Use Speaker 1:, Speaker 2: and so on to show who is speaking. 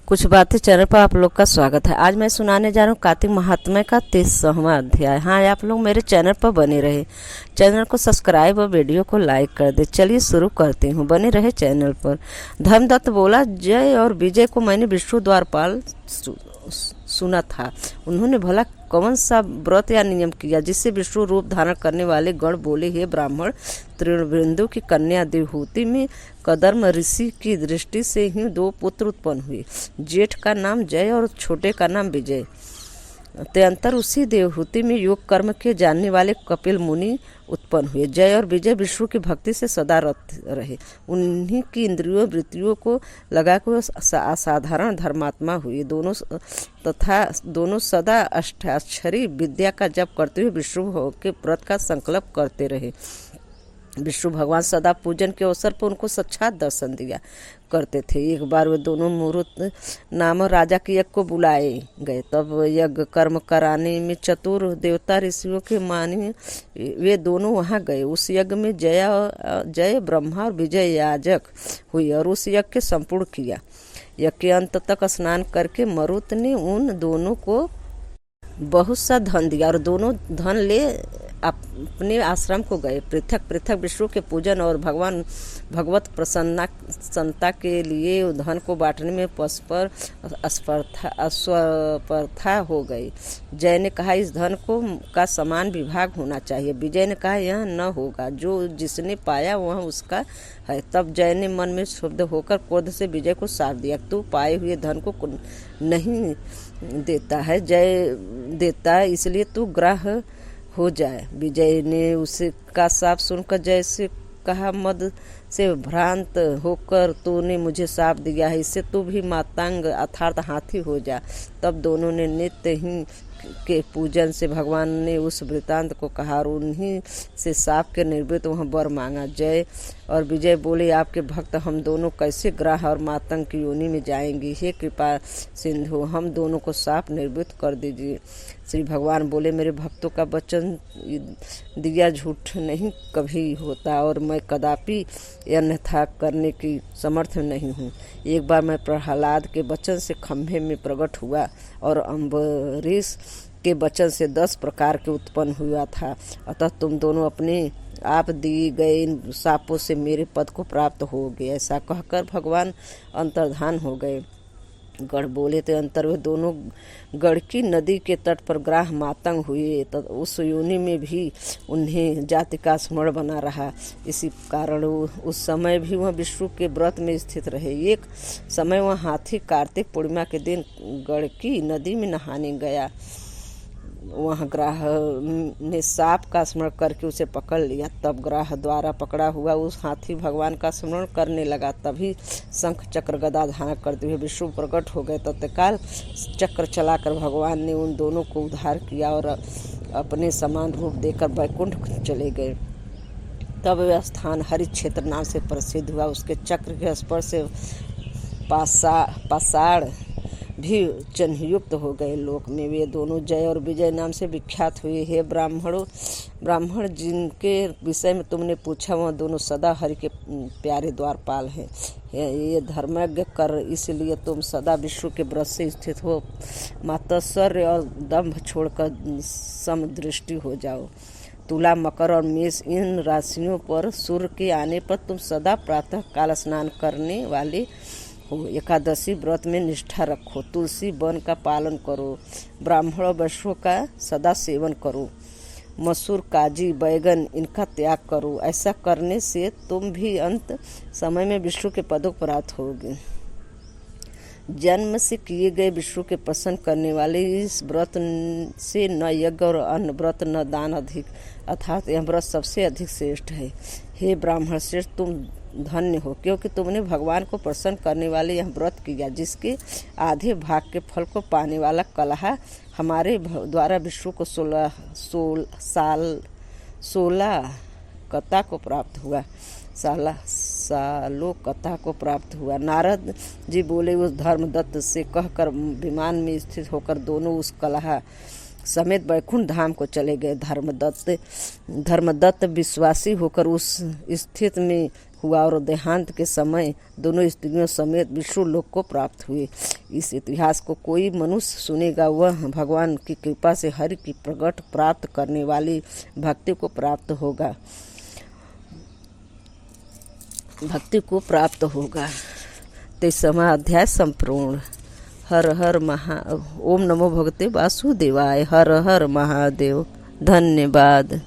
Speaker 1: कुछ बातें चैनल पर आप लोग का स्वागत है। आज मैं सुनाने जा रहा हूँ कार्तिक महात्म्य का 30वां अध्याय। हाँ, आप लोग मेरे चैनल पर बने रहे, चैनल को सब्सक्राइब और वीडियो को लाइक कर दे। चलिए शुरू करती हूँ, बने रहे चैनल पर। धर्मदत्त बोला, जय और विजय को मैंने विष्णु द्वारपाल सुना था। उन्होंने भला कौन सा व्रत या नियम किया जिससे विष्णु रूप धारण करने वाले गण बोले, हे ब्राह्मण, तृणबिंदु की कन्या देवहूति में कदर्म ऋषि की दृष्टि से ही 2 पुत्र उत्पन्न हुए। जेठ का नाम जय और छोटे का नाम विजय। तदंतर उसी देवहूति में योग कर्म के जानने वाले कपिल मुनि उत्पन्न हुए। जय और विजय विष्णु की भक्ति से सदा रत रहे। उन्हीं की इंद्रियों वृत्तियों को लगाकर असाधारण धर्मात्मा हुए। दोनों सदा अष्टाक्षरी विद्या का जप करते हुए विष्णु के व्रत का संकल्प करते रहे। विष्णु भगवान सदा पूजन के अवसर पर उनको साक्षात दर्शन दिया करते थे। एक बार वे दोनों मुहूर्त नाम राजा के यज्ञ को बुलाए गए। तब यज्ञ कर्म कराने में चतुर देवता ऋषियों के माने वे दोनों वहां गए। उस यज्ञ में जय ब्रह्मा और विजय याजक हुई और उस यज्ञ के संपूर्ण किया। यज्ञ के अंत तक स्नान करके मरुत ने उन दोनों को बहुत सा धन दिया और दोनों धन ले अपने आश्रम को गए। पृथक पृथक विष्णु के पूजन और भगवत प्रसन्नता के लिए धन को बांटने में परस्पर अस्पर्धा हो गई। जय ने कहा, इस धन का समान विभाग होना चाहिए। विजय ने कहा, यह न होगा, जो जिसने पाया वह उसका है। तब जय ने मन में क्षुब्ध होकर क्रोध से विजय को साथ दिया, तू पाए हुए धन को नहीं देता है, जय देता है, इसलिए तू ग्राह हो जाए। विजय ने उसका साफ सुनकर जय से कहा, मद से भ्रांत होकर तूने मुझे साफ दिया है, इससे तू भी मातांग अर्थात हाथी हो जा। तब दोनों ने नित्य ही के पूजन से भगवान ने उस वृतांत को कहा और उन्हीं से साप के निर्वृत्त वह वर मांगा। जय और विजय बोले, आपके भक्त हम दोनों कैसे ग्राह और मातंग की योनि में जाएंगे? हे कृपा सिंधु, हम दोनों को साप निर्वृत्त कर दीजिए। श्री भगवान बोले, मेरे भक्तों का वचन दिया झूठ नहीं कभी होता और मैं कदापि अन्यथा करने की समर्थ नहीं हूँ। एक बार मैं प्रहलाद के वचन से खंभे में प्रकट हुआ और अम्बरीश के वचन से 10 प्रकार के उत्पन्न हुआ था। अतः तुम दोनों अपने आप दिए गए इन सापों से मेरे पद को प्राप्त हो गए। ऐसा कहकर भगवान अंतर्धान हो गए। गढ़ बोले, तो अंतर वे दोनों गढ़की नदी के तट पर ग्राह मातंग हुए। तो उस योनि में भी उन्हें जाति का स्मरण बना रहा। इसी कारण उस समय भी वह विष्णु के व्रत में स्थित रहे। एक समय वह हाथी कार्तिक पूर्णिमा के दिन गढ़की नदी में नहाने गया। वह ग्राह ने सांप का स्मरण करके उसे पकड़ लिया। तब ग्राह द्वारा पकड़ा हुआ उस हाथी भगवान का स्मरण करने लगा। तभी शंख चक्र गदा धारण करते हुए विष्णु प्रकट हो गए। तत्काल चक्र चलाकर भगवान ने उन दोनों को उद्धार किया और अपने समान रूप देकर वैकुंठ चले गए। तब वह स्थान हरि क्षेत्र नाम से प्रसिद्ध हुआ। उसके चक्र के स्पर्श से पाषाण भी चिन्हयुक्त हो गए। लोक में वे दोनों जय और विजय नाम से विख्यात हुए। हे ब्राह्मण, जिनके विषय में तुमने पूछा वह दोनों सदा हरि के प्यारे द्वारपाल हैं। ये धर्मज्ञ कर, इसलिए तुम सदा विष्णु के व्रत से स्थित हो। मात्सर्य और दंभ छोड़कर समदृष्टि हो जाओ। तुला, मकर और मेष इन राशियों पर सूर्य के आने पर तुम सदा प्रातः काल स्नान करने वाले हो। एकादशी व्रत में निष्ठा रखो। तुलसी वन का पालन करो। ब्राह्मण और वैश्यों का सदा सेवन करो। मसूर, काजी, बैगन इनका त्याग करो। ऐसा करने से तुम भी अंत समय में विष्णु के पदों को प्राप्त होगे। जन्म से किए गए विष्णु के प्रसन्न करने वाले इस व्रत से न यज्ञ और अन्न व्रत न दान अधिक, अर्थात यह व्रत सबसे अधिक श्रेष्ठ है। हे ब्राह्मण श्रेष्ठ, तुम धन्य हो, क्योंकि तुमने भगवान को प्रसन्न करने वाले यह व्रत किया, जिसके आधे भाग के फल को पाने वाला कलहा हमारे द्वारा विष्णु को 16 कथा को प्राप्त हुआ। सालों कथा को प्राप्त हुआ। नारद जी बोले, उस धर्मदत्त से कहकर विमान में स्थित होकर दोनों उस कलहा समेत वैकुंठ धाम को चले गए। धर्मदत्त विश्वासी होकर उस स्थित में हुआ और देहांत के समय दोनों स्त्रियों समेत विष्णु लोक को प्राप्त हुए। इस इतिहास को कोई मनुष्य सुनेगा वह भगवान की कृपा से हरि की प्रकट प्राप्त करने वाली भक्ति को प्राप्त होगा। 23वां अध्याय संपूर्ण। हर हर ओम नमो भगवते वासुदेवाय। हर हर महादेव। धन्यवाद।